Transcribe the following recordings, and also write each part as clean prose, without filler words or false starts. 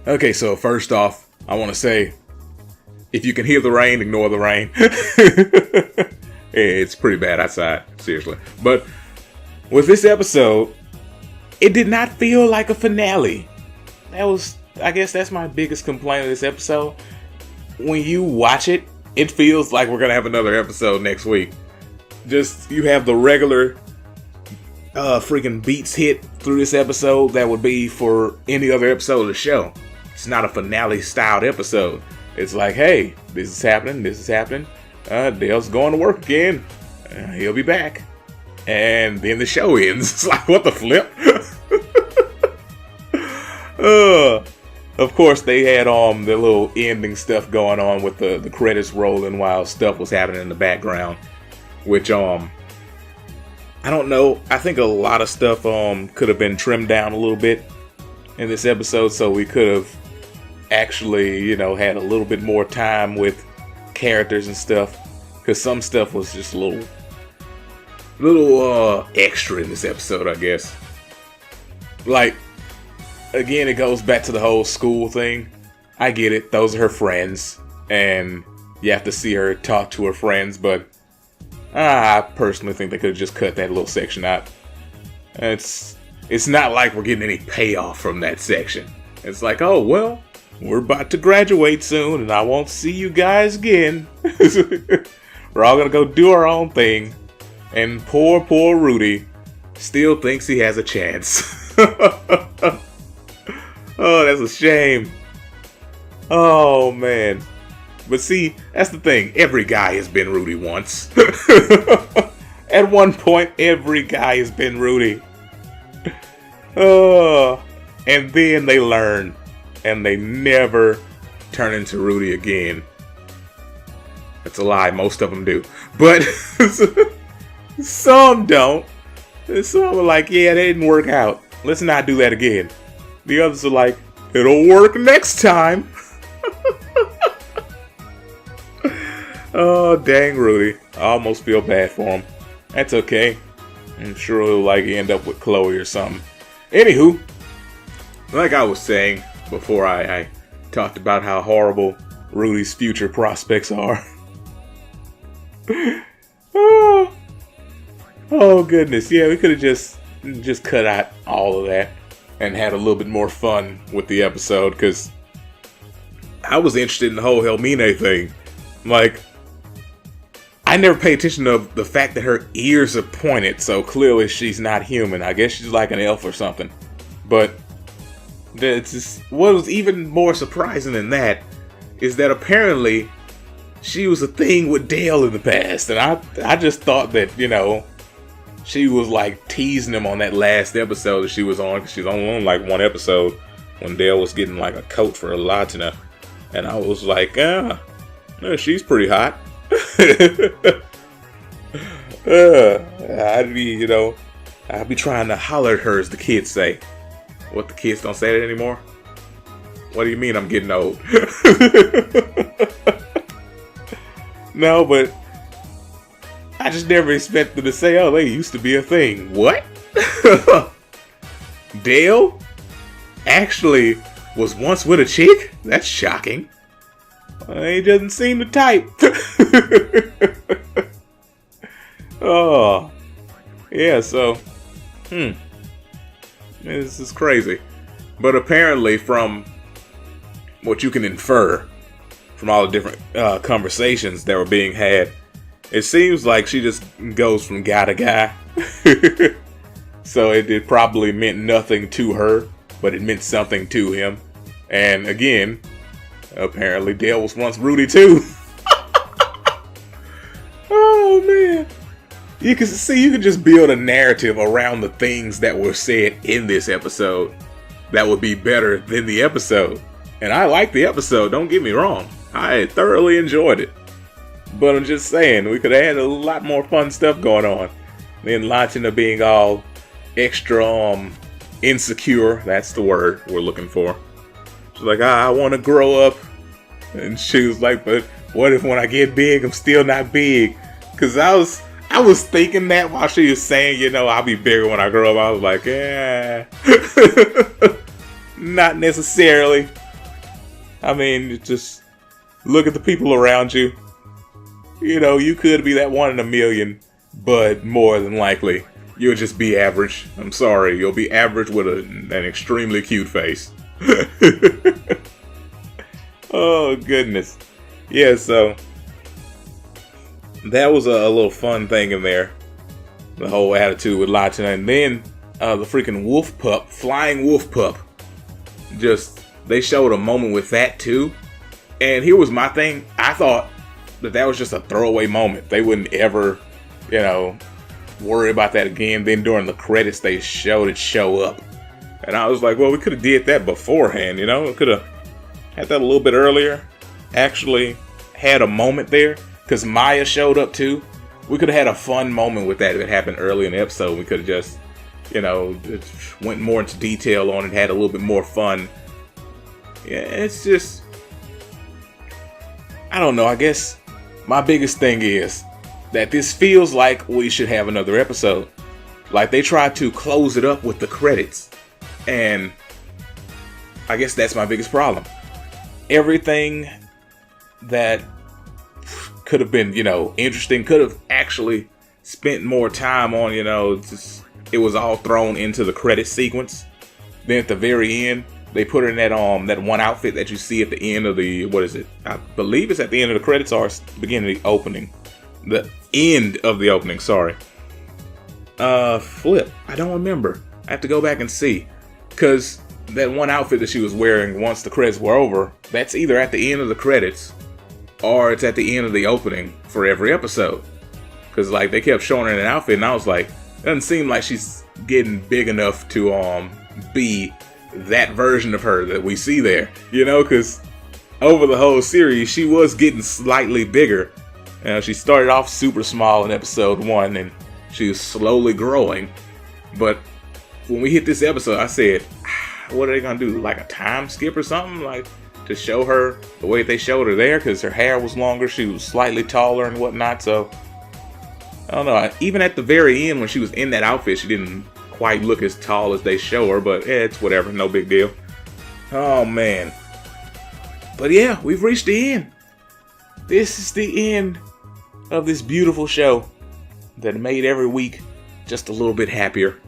Okay, so first off, I want to say, if you can hear the rain, ignore the rain. It's pretty bad outside, seriously. But with this episode, it did not feel like a finale. I guess that's my biggest complaint of this episode. When you watch it, it feels like we're going to have another episode next week. Just, you have the regular freaking beats hit through this episode that would be for any other episode of the show. It's not a finale styled episode. It's like, hey, this is happening. Dale's going to work again. He'll be back. And then the show ends. It's like, what the flip? Of course, they had the little ending stuff going on with the credits rolling while stuff was happening in the background. Which, I don't know. I think a lot of stuff could have been trimmed down a little bit in this episode, so we could have actually, had a little bit more time with characters and stuff. Because some stuff was just a little extra in this episode, I guess. Like, again, it goes back to the whole school thing. I get it. Those are her friends. And you have to see her talk to her friends. But I personally think they could have just cut that little section out. It's not like we're getting any payoff from that section. It's like, oh, well, we're about to graduate soon. And I won't see you guys again. We're all going to go do our own thing. And poor Rudy still thinks he has a chance. Oh, that's a shame. Oh, man. But see, that's the thing. Every guy has been Rudy once. At one point, every guy has been Rudy. Oh, and then they learn. And they never turn into Rudy again. That's a lie. Most of them do. But some don't. Some are like, yeah, that didn't work out. Let's not do that again. The others are like, it'll work next time. Oh, dang Rudy. I almost feel bad for him. That's okay. I'm sure he'll end up with Chloe or something. Anywho, like I was saying before I talked about how horrible Rudy's future prospects are. Oh goodness, yeah, we could have just cut out all of that and had a little bit more fun with the episode, because I was interested in the whole Helmine thing. Like, I never paid attention to the fact that her ears are pointed, so clearly she's not human. I guess she's like an elf or something. But what was even more surprising than that is that apparently she was a thing with Dale in the past, and I just thought that, she was like teasing him on that last episode that she was on, because she's on like one episode when Dale was getting like a coat for Latina, and I was like, she's pretty hot. I'd be trying to holler at her, as the kids say. What, the kids don't say that anymore? What do you mean I'm getting old? No, but I just never expected to say, oh, they used to be a thing. What? Dale actually was once with a chick? That's shocking. He doesn't seem the type. Oh. Yeah, so. This is crazy. But apparently, from what you can infer from all the different conversations that were being had, it seems like she just goes from guy to guy. So it probably meant nothing to her, but it meant something to him. And again, apparently Dale was once Rudy too. Oh man. You can just build a narrative around the things that were said in this episode that would be better than the episode. And I like the episode, don't get me wrong. I thoroughly enjoyed it. But I'm just saying, we could have had a lot more fun stuff going on. Then Latina being all extra insecure, that's the word we're looking for. She's like, I want to grow up. And she was like, but what if when I get big, I'm still not big? Because I was thinking that while she was saying, I'll be bigger when I grow up. I was like, not necessarily. I mean, just look at the people around you. You know, you could be that one in a million, but more than likely, you'll just be average. I'm sorry, you'll be average with an extremely cute face. Oh, goodness. Yeah, so that was a little fun thing in there. The whole attitude with Latina. And then the freaking wolf pup, flying wolf pup. Just, they showed a moment with that too. And here was my thing. I thought that was just a throwaway moment. They wouldn't ever, you know, worry about that again. Then during the credits, they showed it show up. And I was like, well, we could have did that beforehand, you know? We could have had that a little bit earlier. Actually had a moment there. Because Maya showed up too. We could have had a fun moment with that if it happened early in the episode. We could have just, you know, went more into detail on it, had a little bit more fun. Yeah, it's just, I don't know, I guess my biggest thing is that this feels like we should have another episode. Like they tried to close it up with the credits. And I guess that's my biggest problem. Everything that could have been, you know, interesting, could have actually spent more time on, you know, just, it was all thrown into the credit sequence. Then at the very end, they put her in that one outfit that you see at the end of the, what is it? I believe it's at the end of the credits or beginning of the opening. The end of the opening, sorry. Flip. I don't remember. I have to go back and see. Because that one outfit that she was wearing once the credits were over, that's either at the end of the credits or it's at the end of the opening for every episode. Because like they kept showing her in an outfit and I was like, it doesn't seem like she's getting big enough to be that version of her that we see there, you know, because over the whole series she was getting slightly bigger. She started off super small in episode 1 and she was slowly growing. But when we hit this episode, I said, what are they gonna do, like a time skip or something, like to show her the way they showed her there, because her hair was longer, she was slightly taller and whatnot. So I don't know, even at the very end when she was in that outfit, she didn't quite look as tall as they show her, but it's whatever, no big deal. Oh man. But yeah, we've reached the end. This is the end of this beautiful show that made every week just a little bit happier.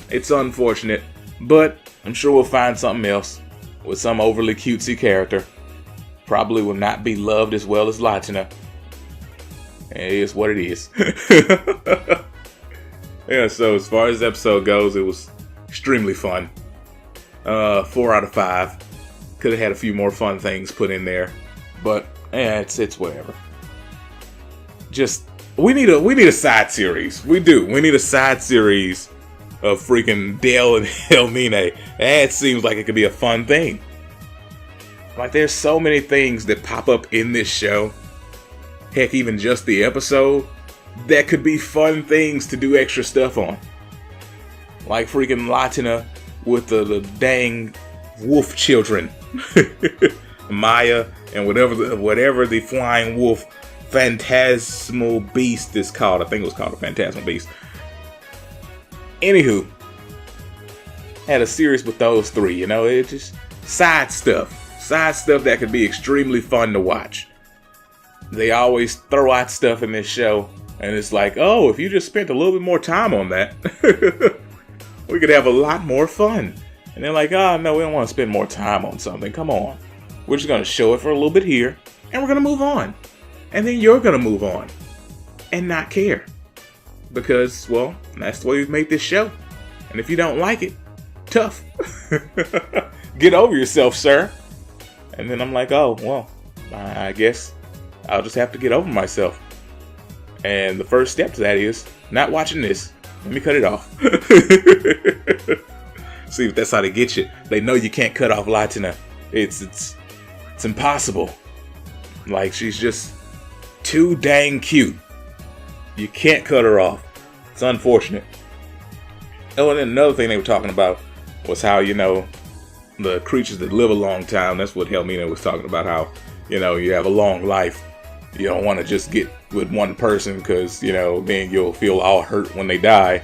It's unfortunate, but I'm sure we'll find something else with some overly cutesy character. Probably will not be loved as well as Latina. It is what it is. Yeah, so as far as the episode goes, it was extremely fun. 4 out of 5. Could have had a few more fun things put in there, but it's whatever. Just we need a side series. We do. We need a side series of freaking Dale and Helmine. That seems like it could be a fun thing. Like there's so many things that pop up in this show. Heck, even just the episode. That could be fun things to do extra stuff on. Like freaking Latina with the dang wolf children. Maya and whatever the flying wolf phantasmal beast is called. I think it was called a phantasmal beast. Anywho, had a series with those three, you know, it just side stuff that could be extremely fun to watch. They always throw out stuff in this show, and it's like, oh, if you just spent a little bit more time on that, we could have a lot more fun. And they're like, oh, no, we don't want to spend more time on something. Come on. We're just going to show it for a little bit here, and we're going to move on. And then you're going to move on and not care. Because, well, that's the way we've made this show. And if you don't like it, tough. Get over yourself, sir. And then I'm like, oh, well, I guess I'll just have to get over myself. And the first step to that is not watching this. Let me cut it off. See if that's how they get you. They know you can't cut off Latina. It's impossible. Like, she's just too dang cute. You can't cut her off. It's unfortunate. Oh, and then another thing they were talking about was how, you know, the creatures that live a long time, that's what Helmina was talking about, how, you know, you have a long life. You don't want to just get with one person because, you know, then you'll feel all hurt when they die.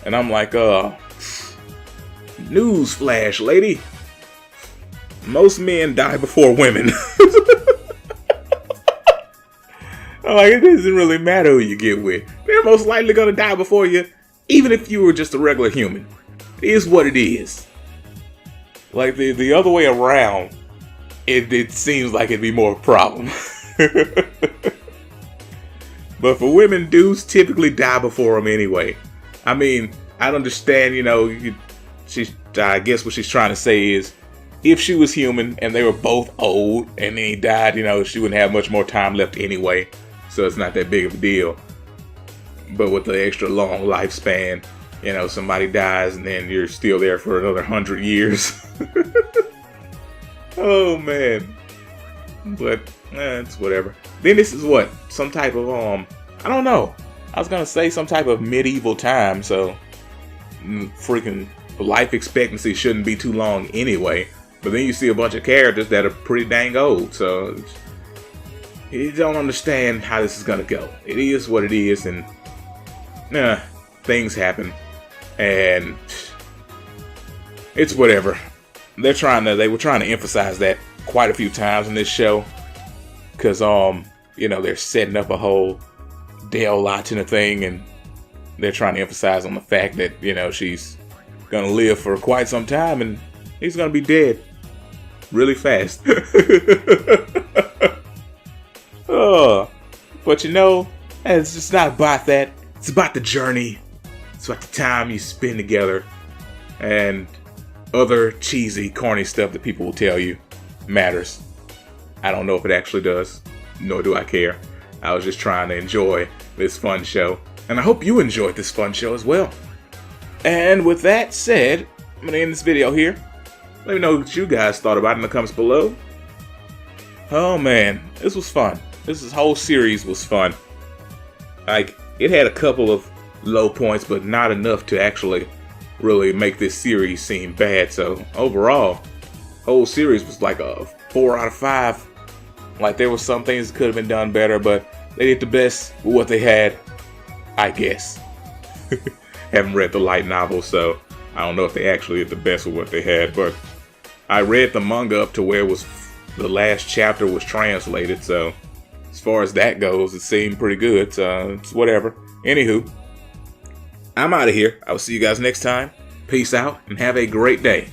And I'm like, news flash, lady. most men die before women. Like, it doesn't really matter who you get with. They're most likely gonna die before you, even if you were just a regular human. It is what it is. Like, the other way around, it seems like it'd be more of a problem. But for women, dudes typically die before them anyway. I mean, I understand, I guess what she's trying to say is, if she was human and they were both old and then he died, she wouldn't have much more time left anyway. So it's not that big of a deal. But with the extra long lifespan, somebody dies and then you're still there for another 100 years. Oh, man. But, it's whatever. Then this is what? Some type of, I don't know. I was going to say some type of medieval time, so freaking life expectancy shouldn't be too long anyway. But then you see a bunch of characters that are pretty dang old, so you don't understand how this is going to go. It is what it is, and things happen, and it's whatever. They were trying to emphasize that quite a few times in this show, because they're setting up a whole Dale Latina thing, and they're trying to emphasize on the fact that she's gonna live for quite some time, and he's gonna be dead really fast. But it's just not about that. It's about the journey. It's about the time you spend together, and other cheesy, corny stuff that people will tell you matters. I don't know if it actually does, nor do I care. I was just trying to enjoy this fun show, and I hope you enjoyed this fun show as well. And with that said, I'm going to end this video here. Let me know what you guys thought about it in the comments below. Oh man, this was fun. This whole series was fun. Like, it had a couple of low points, but not enough to actually really make this series seem bad. So overall, whole series was like a 4 out of 5. Like, there were some things that could have been done better, but they did the best with what they had, I guess. Haven't read the light novel, so I don't know if they actually did the best with what they had, but I read the manga up to where the last chapter was translated, so as far as that goes, it seemed pretty good, so it's whatever. Anywho, I'm out of here. I will see you guys next time. Peace out, and have a great day.